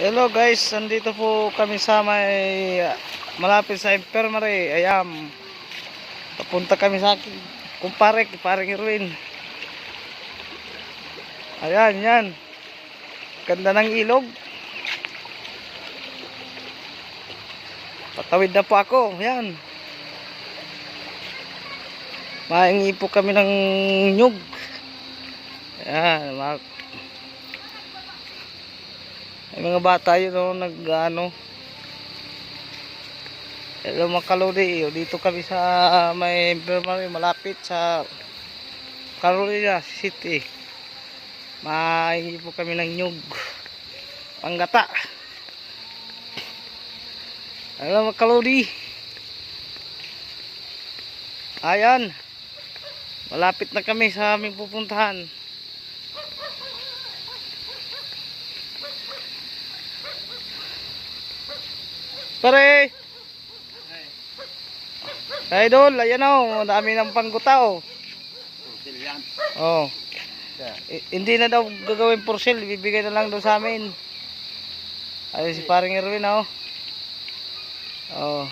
Hello guys, nandito po kami sa may malapit sa infirmary. Ayan, papunta kami sa akin kumpare, parang Irwin. Ayan, yan. Ganda ng ilog. Patawid na po ako. Ayan. Mahingi po kami ng nyug. Ayan, may mga bata yun nag-ano. Hello mga kalori, dito kami sa may infirmary malapit sa Carolina City. Mahingi po kami ng nyug, panggata. Hello mga kalori. Ayan, malapit na kami sa aming pupuntahan. Pare! Idol, ayan o, dami ng pangguta o. Oh. Hindi na daw gagawin for sale, bibigay na lang daw sa amin. Ayun si paring Erwin o. Oh.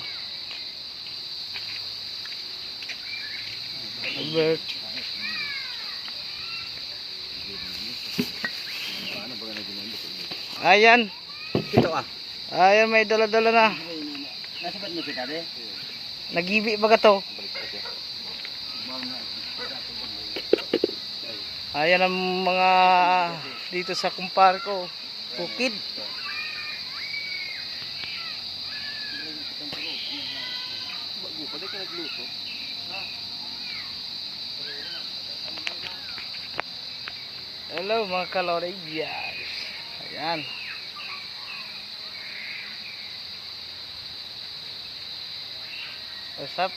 Albert. Ayan. Ito ah. Ayan, may dala-dala na. Nasabat mo kita de? Nagibi ba ka to? Ayan ang mga dito sa kumpare ko. Bukid. Hello mga kalori. Yes. Ayan. What's up?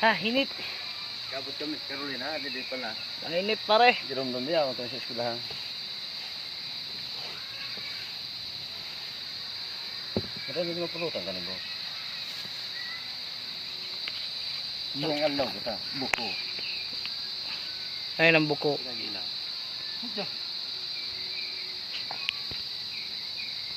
Ha, hinit. Kabut kami Carolina, di pala. Ang init pare. Dirom-dom dia ako sa eskwelahan. Pero hindi mo pulutan ka nito. Yung alaw kita, buko. Ayun ang buko. Lagi lang.